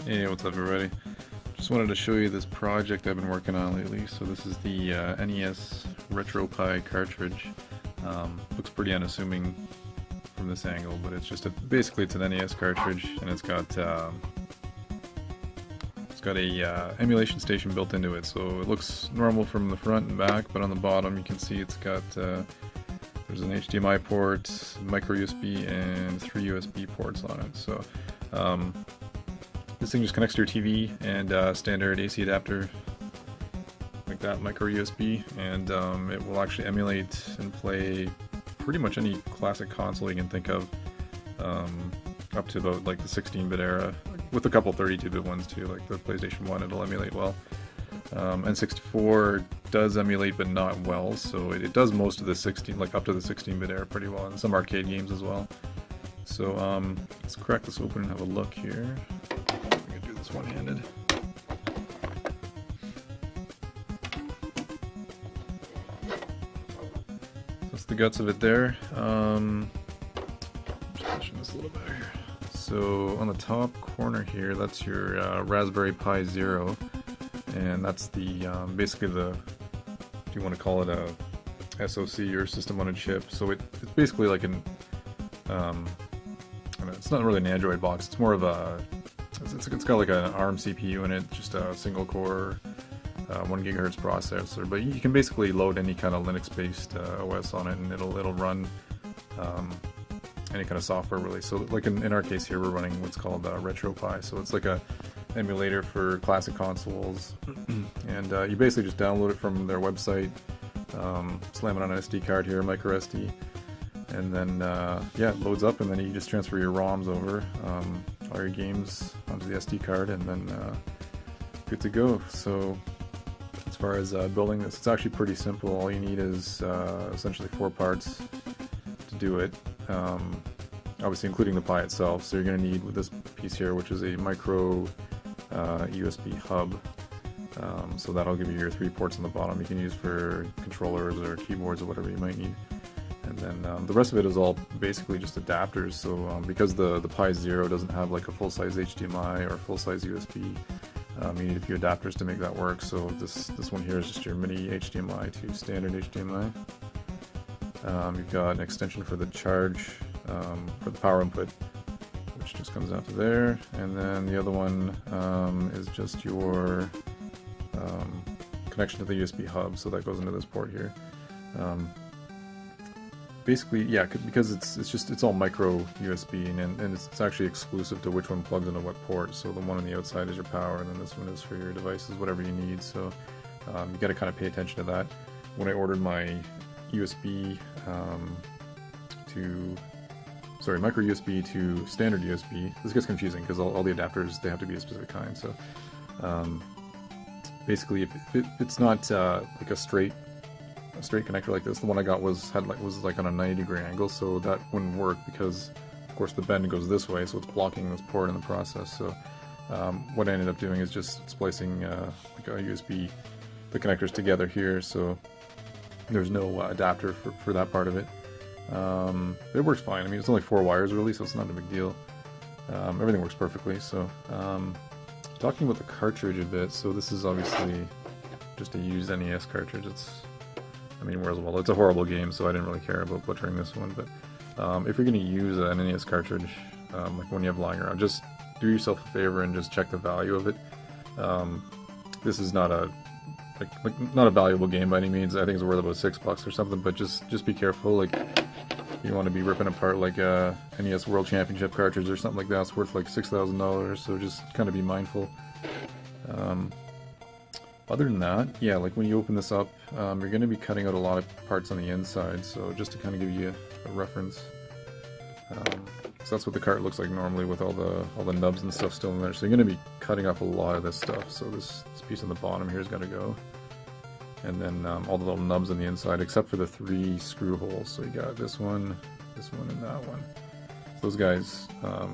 Hey, what's up everybody? Just wanted to show you this project I've been working on lately. So this is the NES RetroPie cartridge. Looks pretty unassuming from this angle, but it's just basically it's an NES cartridge, and it's got a emulation station built into it. So it looks normal from the front and back, but on the bottom you can see it's got there's an HDMI port, micro USB, and 3 USB ports on it. So this thing just connects to your TV and standard AC adapter, like that, micro USB, and it will actually emulate and play pretty much any classic console you can think of, up to about like the 16-bit era, with a couple 32-bit ones too, like the PlayStation 1. It'll emulate well. N64 does emulate, but not well, so it does most of the 16, like up to the 16-bit era pretty well, and some arcade games as well. So let's crack this open and have a look here. One-handed. That's the guts of it there. Just pushing this a little better here. So on the top corner here, that's your Raspberry Pi Zero, and that's the basically the, if you want to call it a SoC or system on a chip. So it's basically like an it's not really an Android box. It's more of a it's got like an ARM CPU in it, just a single core 1 GHz processor, but you can basically load any kind of Linux-based OS on it, and it'll run any kind of software really. So like in our case here, we're running what's called RetroPie, so it's like a emulator for classic consoles, and you basically just download it from their website, slam it on an SD card here, micro SD, and then yeah, it loads up, and then you just transfer your ROMs over, all your games onto the SD card, and then good to go. So as far as building this, it's actually pretty simple. All you need is essentially 4 parts to do it, obviously including the Pi itself. So you're going to need with this piece here, which is a micro USB hub. So that'll give you your 3 ports on the bottom you can use for controllers or keyboards or whatever you might need. And then the rest of it is all basically just adapters. So because the Pi Zero doesn't have like a full-size HDMI or full-size USB, you need a few adapters to make that work. So this one here is just your mini HDMI to standard HDMI. You've got an extension for the charge, for the power input, which just comes out to there. And then the other one is just your connection to the USB hub, so that goes into this port here. Basically, yeah, because it's all micro USB, and it's actually exclusive to which one plugs into what port. So the one on the outside is your power, and then this one is for your devices, whatever you need. So you got to kind of pay attention to that. When I ordered my USB micro USB to standard USB, this gets confusing because all the adapters, they have to be a specific kind. So basically, if it's not like a straight connector like this, the one I got was like on a 90-degree angle, so that wouldn't work because of course the bend goes this way, so it's blocking this port in the process. So what I ended up doing is just splicing like a USB, the connectors together here, so there's no adapter for that part of it. It works fine. I mean, it's only 4 wires really, so it's not a big deal. Everything works perfectly. So talking about the cartridge a bit, so this is obviously just a used NES cartridge. It's a horrible game, so I didn't really care about butchering this one, but if you're going to use an NES cartridge, like when you have lying around, just do yourself a favor and just check the value of it. This is not a not a valuable game by any means. I think it's worth about $6 or something, but just be careful. Like, you don't want to be ripping apart like a NES World Championship cartridge or something like that. It's worth like $6,000, so just kind of be mindful. Other than that, yeah, like when you open this up, you're going to be cutting out a lot of parts on the inside, so just to kind of give you a reference. So that's what the cart looks like normally, with all the nubs and stuff still in there. So you're going to be cutting off a lot of this stuff. So this piece on the bottom here is going to go, and then all the little nubs on the inside, except for the 3 screw holes. So you got this one, and that one. So those guys,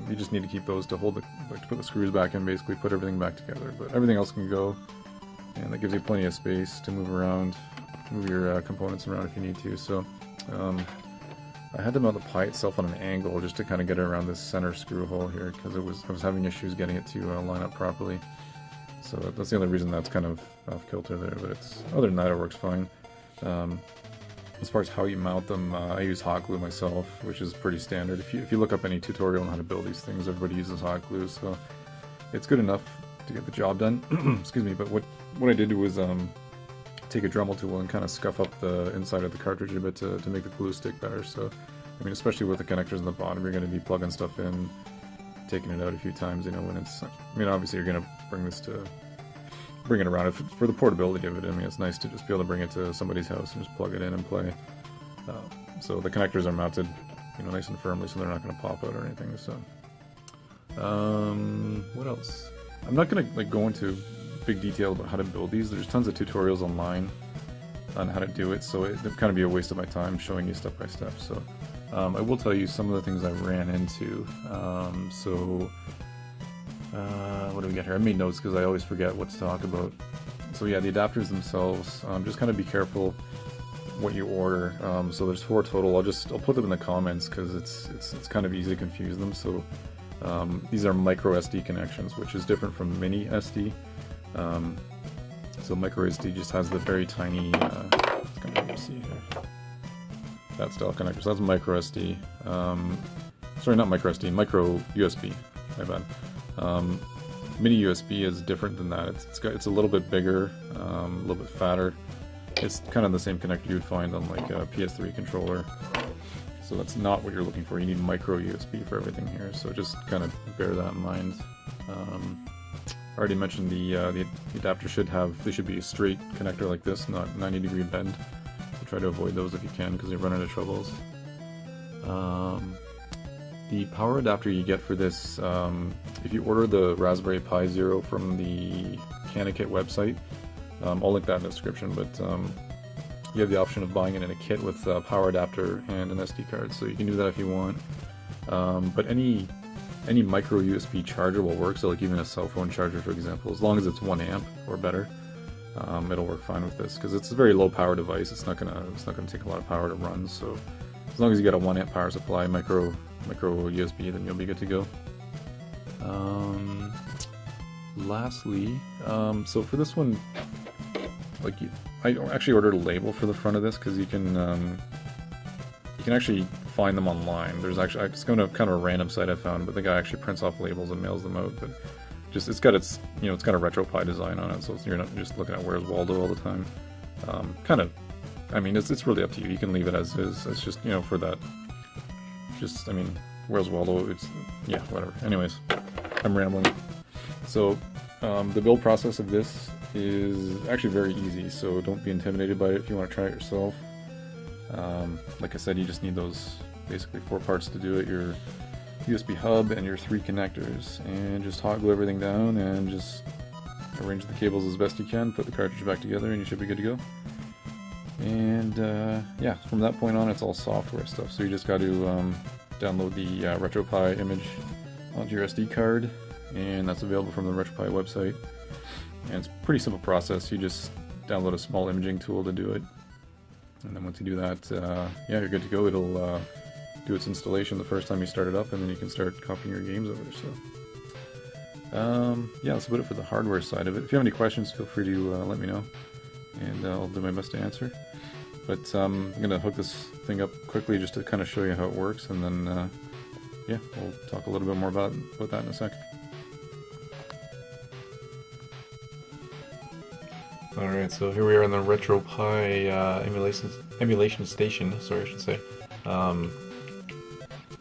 you just need to keep those to hold to put the screws back in, basically put everything back together. But everything else can go. And that gives you plenty of space to move around, move your components around if you need to. So I had to mount the Pi itself on an angle just to kind of get it around this center screw hole here, because I was having issues getting it to line up properly. So that's the only reason that's kind of off kilter there, but other than that it works fine. As far as how you mount them, I use hot glue myself, which is pretty standard. If you look up any tutorial on how to build these things, everybody uses hot glue, so it's good enough to get the job done. Excuse me, but what I did was take a Dremel tool and kind of scuff up the inside of the cartridge a bit to make the glue stick better. So, I mean, especially with the connectors in the bottom, you're going to be plugging stuff in, taking it out a few times, you know, when it's, I mean, obviously you're going to bring it around. For the portability of it, I mean, it's nice to just be able to bring it to somebody's house and just plug it in and play. So the connectors are mounted, you know, nice and firmly, so they're not going to pop out or anything. So, what else? I'm not going to like go into big detail about how to build these. There's tons of tutorials online on how to do it, so it'd kind of be a waste of my time showing you step by step. So I will tell you some of the things I ran into. What do we got here? I made notes because I always forget what to talk about. So yeah, the adapters themselves, just kind of be careful what you order. So there's 4 total. I'll put them in the comments because it's kind of easy to confuse them. So these are micro SD connections, which is different from mini SD. So micro SD just has the very tiny, it's kind of hard to see here, that style connector. So that's micro SD. Sorry, not micro SD, micro USB. My bad. Mini USB is different than that. It's a little bit bigger, a little bit fatter. It's kind of the same connector you would find on like a PS3 controller. So that's not what you're looking for. You need micro USB for everything here. So just kind of bear that in mind. I already mentioned the adapter should be a straight connector like this, not 90-degree bend. So try to avoid those if you can, because you run into troubles. The power adapter you get for this, if you order the Raspberry Pi Zero from the CanaKit website, I'll link that in the description, but you have the option of buying it in a kit with a power adapter and an SD card, so you can do that if you want. But any micro USB charger will work, so like even a cell phone charger, for example, as long as it's 1 amp or better, it'll work fine with this, because it's a very low power device. It's not gonna take a lot of power to run, so as long as you got a 1 amp power supply, micro USB, then you'll be good to go. Lastly, so for this one, like I actually ordered a label for the front of this, because you can actually find them online. There's actually, it's kind of a random site I found, but the guy actually prints off labels and mails them out. But just it's got a RetroPie design on it, so you're not just looking at Where's Waldo all the time. I mean, it's really up to you. You can leave it as is. It's just, you know, for that. Just, I mean, Where's Waldo? It's, yeah, whatever. Anyways, I'm rambling. So the build process of this is actually very easy, so don't be intimidated by it if you want to try it yourself. Like I said, you just need those basically 4 parts to do it: your USB hub and your 3 connectors, and just hot glue everything down and just arrange the cables as best you can, put the cartridge back together, and you should be good to go. And yeah, from that point on it's all software stuff, so you just got to download the RetroPie image onto your SD card, and that's available from the RetroPie website. And it's a pretty simple process. You just download a small imaging tool to do it, and then once you do that, yeah, you're good to go. It'll do its installation the first time you start it up, and then you can start copying your games over. So yeah, that's about it for the hardware side of it. If you have any questions, feel free to let me know, and I'll do my best to answer. But I'm going to hook this thing up quickly just to kind of show you how it works, and then yeah, we'll talk a little bit more about that in a second. Alright, so here we are in the RetroPie emulation station, sorry I should say.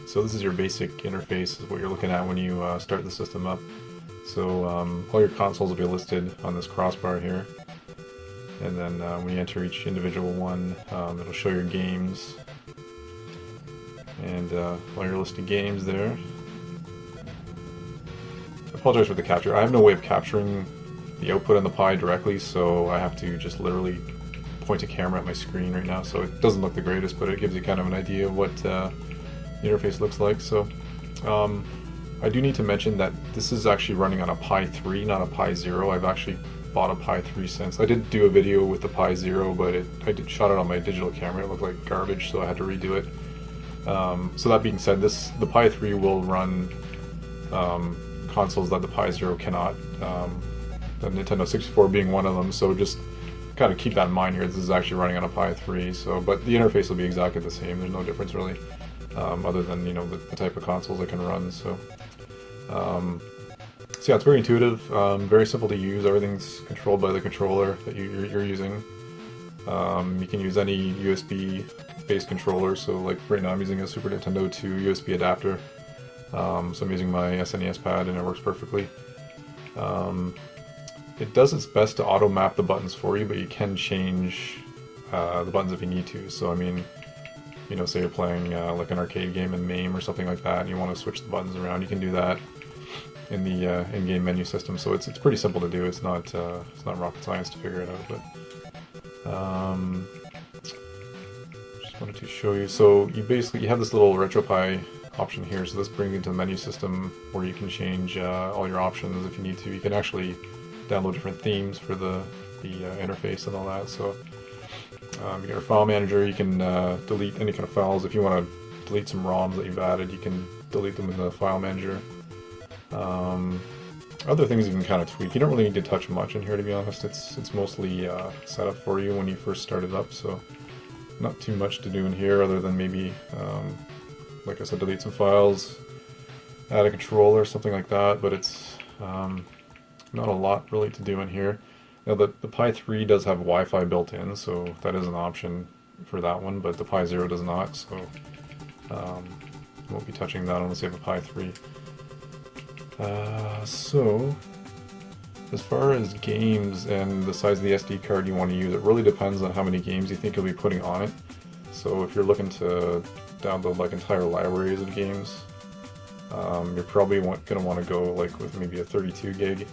So this is your basic interface, is what you're looking at when you start the system up. So all your consoles will be listed on this crossbar here. And then when you enter each individual one, it'll show your games. And while you're listing games there, I apologize for the capture. I have no way of capturing the output on the Pi directly, so I have to just literally point a camera at my screen right now. So it doesn't look the greatest, but it gives you kind of an idea of what the interface looks like. So I do need to mention that this is actually running on a Pi 3, not a Pi Zero. I've actually bought a Pi 3 since. I did do a video with the Pi Zero, but I shot it on my digital camera. It looked like garbage, so I had to redo it. So that being said, the Pi 3 will run consoles that the Pi Zero cannot. The Nintendo 64 being one of them. So just kind of keep that in mind here. This is actually running on a Pi 3. So, but the interface will be exactly the same. There's no difference really, other than the type of consoles it can run. So, yeah, it's very intuitive, very simple to use. Everything's controlled by the controller that you're using. You can use any USB-based controller. So, like right now, I'm using a Super Nintendo 2 USB adapter. So I'm using my SNES pad, and it works perfectly. It does its best to auto-map the buttons for you, but you can change the buttons if you need to. So I mean, say you're playing like an arcade game in MAME or something like that, and you want to switch the buttons around, you can do that in the in-game menu system. So it's pretty simple to do. It's not rocket science to figure it out. But just wanted to show you. So you have this little RetroPie option here. So this brings you to the menu system where you can change all your options if you need to. You can actually download different themes for the interface and all that. So you got your file manager. You can delete any kind of files. If you want to delete some ROMs that you've added, you can delete them in the file manager. Other things you can kind of tweak. You don't really need to touch much in here, to be honest. It's mostly set up for you when you first start it up. So not too much to do in here other than maybe, like I said, delete some files, add a controller, something like that. But it's not a lot really to do in here. Now the Pi 3 does have Wi-Fi built in, so that is an option for that one, but the Pi Zero does not, so won't be touching that unless you have a Pi 3. So as far as games and the size of the SD card you want to use, it really depends on how many games you think you'll be putting on it. So if you're looking to download like entire libraries of games, you're probably going to want to go like with maybe a 32 gig.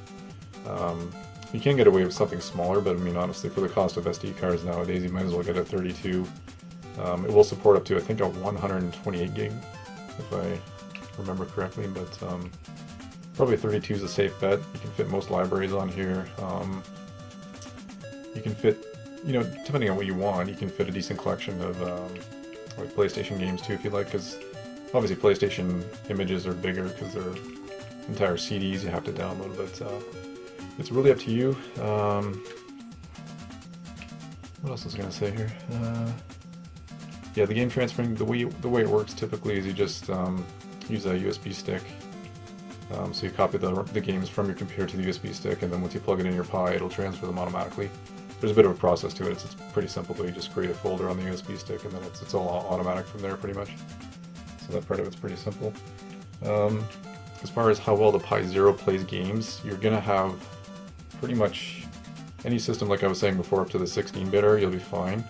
You can get away with something smaller, but I mean honestly, for the cost of SD cards nowadays, you might as well get a 32. It will support up to, I think, a 128 gig, if I remember correctly, but probably 32 is a safe bet. You can fit most libraries on here. You can fit, depending on what you want, you can fit a decent collection of like PlayStation games too, if you like, because obviously PlayStation images are bigger because they're entire CDs you have to download, but it's really up to you. What else was I going to say here? Yeah, the game transferring, the way it works typically is you just use a USB stick. So you copy the games from your computer to the USB stick, and then once you plug it in your Pi, it'll transfer them automatically. There's a bit of a process to it. It's pretty simple, though. You just create a folder on the USB stick, and then it's all automatic from there, pretty much. So that part of it's pretty simple. As far as how well the Pi Zero plays games, you're going to have pretty much any system, like I was saying before, up to the 16-bitter, you'll be fine.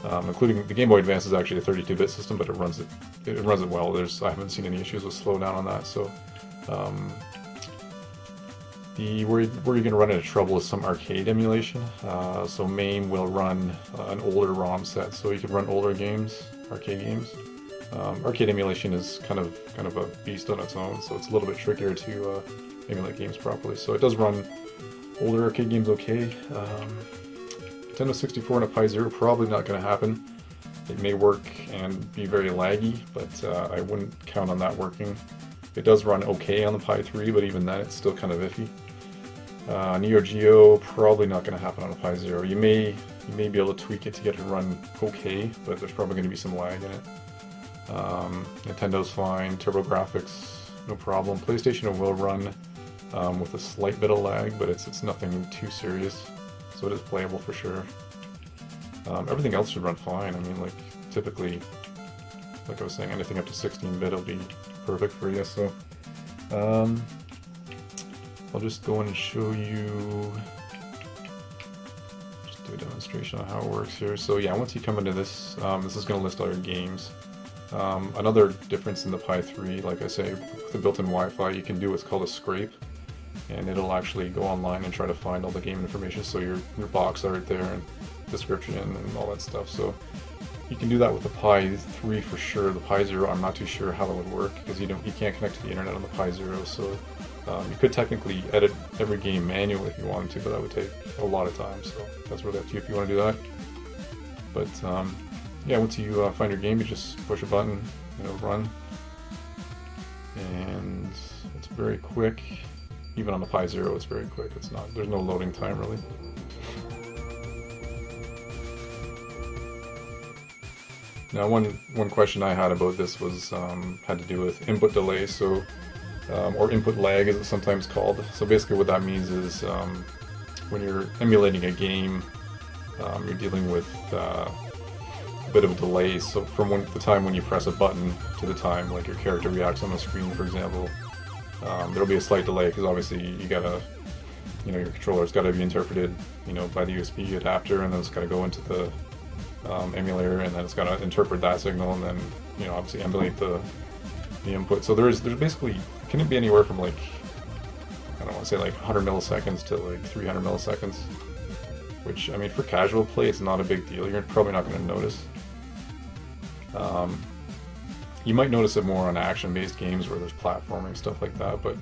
Including the Game Boy Advance is actually a 32-bit system, but it runs it well. I haven't seen any issues with slowdown on that. So where you're going to run into trouble is some arcade emulation. So MAME will run an older ROM set, so you can run older games, arcade games. Arcade emulation is kind of a beast on its own, so it's a little bit trickier to emulate games properly. So it does run older arcade games okay. Nintendo 64 and a Pi Zero, probably not going to happen. It may work and be very laggy, but I wouldn't count on that working. It does run okay on the Pi 3, but even then it's still kind of iffy. Neo Geo, probably not going to happen on a Pi Zero. You may be able to tweak it to get it to run okay, but there's probably going to be some lag in it. Nintendo's fine, TurboGrafx, no problem. PlayStation will run with a slight bit of lag, but it's nothing too serious, so it is playable for sure. Everything else should run fine. I mean, like, typically, like I was saying, anything up to 16-bit will be perfect for you, so I'll just go in and show you, just do a demonstration on how it works here. So yeah, once you come into this, this is going to list all your games. Another difference in the Pi 3, like I say, with the built-in Wi-Fi, you can do what's called a scrape, and it'll actually go online and try to find all the game information, so your box art there and description and all that stuff. So you can do that with the Pi 3 for sure. The Pi Zero, I'm not too sure how that would work, because you can't connect to the internet on the Pi Zero, so you could technically edit every game manually if you wanted to, but that would take a lot of time, so that's really up to you if you want to do that. But yeah, once you find your game, you just push a button, it'll run. And it's very quick. Even on the Pi Zero, it's very quick. It's not. There's no loading time really. Now, one question I had about this was had to do with input delay, so or input lag, as it's sometimes called. So basically, what that means is when you're emulating a game, you're dealing with a bit of a delay. So from the time when you press a button to the time like your character reacts on the screen, for example, there'll be a slight delay because obviously you gotta, your controller's got to be interpreted, by the USB adapter, and then it's got to go into the emulator, and then it's got to interpret that signal, and then obviously emulate the input. So there's basically, can it be anywhere from like, I don't want to say like 100 milliseconds to like 300 milliseconds, which, I mean, for casual play it's not a big deal. You're probably not going to notice. You might notice it more on action-based games where there's platforming, stuff like that, but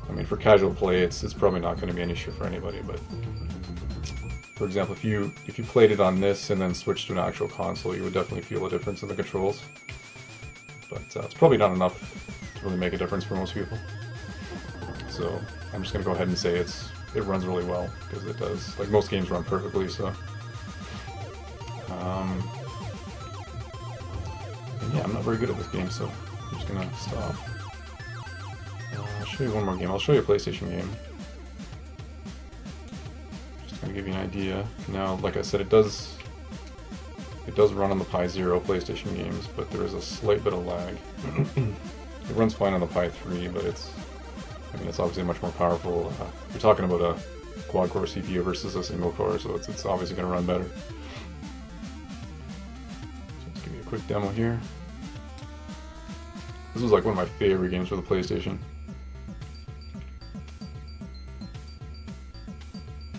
I mean, for casual play it's probably not going to be an issue for anybody. But for example, if you played it on this and then switched to an actual console, you would definitely feel a difference in the controls. But it's probably not enough to really make a difference for most people. So I'm just going to go ahead and say it runs really well, because it does. Like, most games run perfectly, so. And yeah, I'm not very good at this game, so I'm just going to stop. I'll show you one more game. I'll show you a PlayStation game. To give you an idea. Now, like I said, it does run on the Pi Zero PlayStation games, but there is a slight bit of lag. It runs fine on the Pi 3, but it's obviously much more powerful. You're talking about a quad-core CPU versus a single-core, so it's obviously going to run better. So let's give you a quick demo here. This was like one of my favorite games for the PlayStation.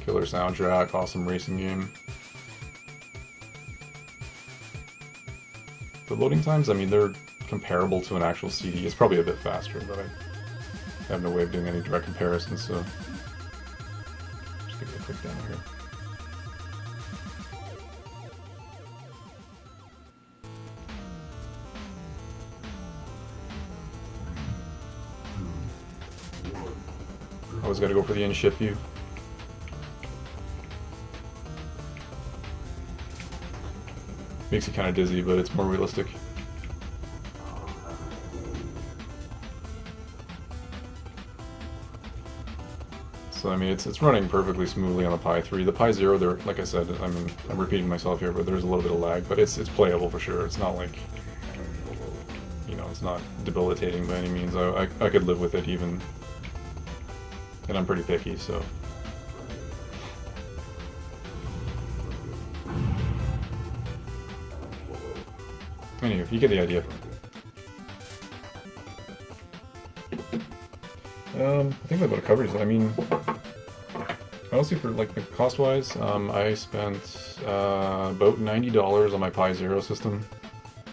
Killer soundtrack, awesome racing game. The loading times, I mean, they're comparable to an actual CD. It's probably a bit faster, but I have no way of doing any direct comparisons, so just give you a quick demo here. Always got to go for the in-shift view. Makes you kind of dizzy, but it's more realistic. So I mean, it's running perfectly smoothly on the Pi 3. The Pi Zero, there, like I said, I mean, I'm repeating myself here, but there's a little bit of lag, but it's playable for sure. It's not like, it's not debilitating by any means. I could live with it even, and I'm pretty picky, so. Anyway, you get the idea. I think that about covers it. I mean, honestly, for like the cost-wise, I spent about $90 on my Pi Zero system.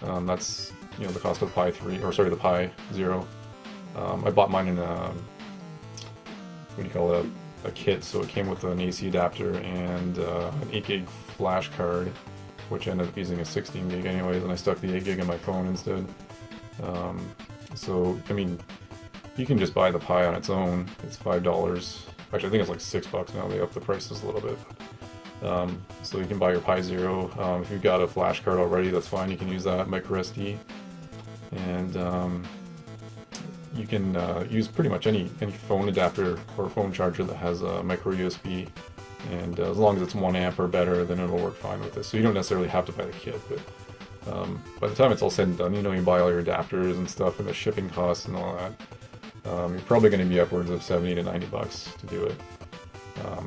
That's the cost of the Pi 3, or sorry, the Pi Zero. I bought mine in a a kit, so it came with an AC adapter and an 8 gig flash card, which ended up using a 16 gig anyways, and I stuck the 8 gig in my phone instead. So, I mean, you can just buy the Pi on its own. It's $5. Actually, I think it's like $6 now. They upped the prices a little bit. So you can buy your Pi Zero. If you've got a flash card already, that's fine. You can use that, micro SD. And you can use pretty much any phone adapter or phone charger that has a micro USB. And as long as it's 1 amp or better, then it'll work fine with this. So you don't necessarily have to buy the kit, but by the time it's all said and done, you buy all your adapters and stuff and the shipping costs and all that. You're probably going to be upwards of $70 to $90 to do it.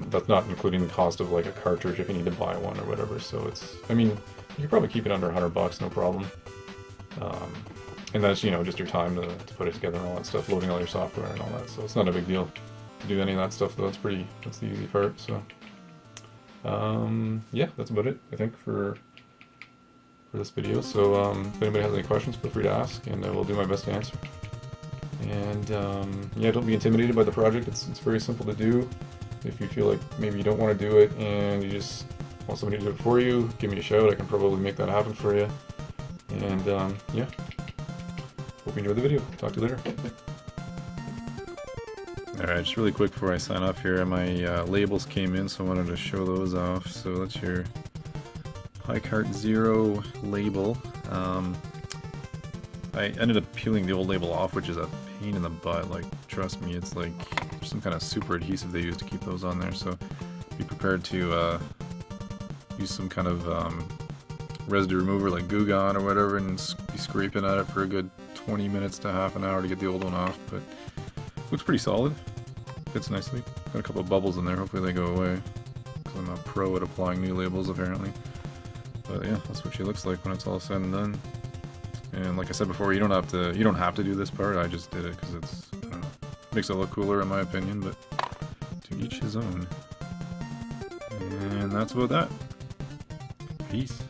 That's not including the cost of like a cartridge if you need to buy one or whatever. So I mean, you can probably keep it under $100, no problem. And that's, just your time to put it together and all that stuff, loading all your software and all that. So it's not a big deal to do any of that stuff, though. That's the easy part. So, yeah, that's about it, I think, for this video. So if anybody has any questions, feel free to ask, and I will do my best to answer. And yeah, don't be intimidated by the project. It's very simple to do. If you feel like maybe you don't want to do it and you just want somebody to do it for you, give me a shout. I can probably make that happen for you. And yeah, Hope you enjoyed the video. Talk to you later. Alright, just really quick before I sign off here, my labels came in, so I wanted to show those off. So that's your HiCart 0 label. I ended up peeling the old label off, which is a pain in the butt. Like, trust me, it's like some kind of super adhesive they use to keep those on there. So be prepared to use some kind of residue remover like Goo Gone or whatever, and be scraping at it for a good 20 minutes to half an hour to get the old one off. But looks pretty solid. Fits nicely. Got a couple of bubbles in there. Hopefully they go away, because I'm a pro at applying new labels apparently. But yeah, that's what she looks like when it's all said and done. And like I said before, you don't have to do this part. I just did it because it's, I don't know, makes it look cooler in my opinion. But to each his own. And that's about that. Peace.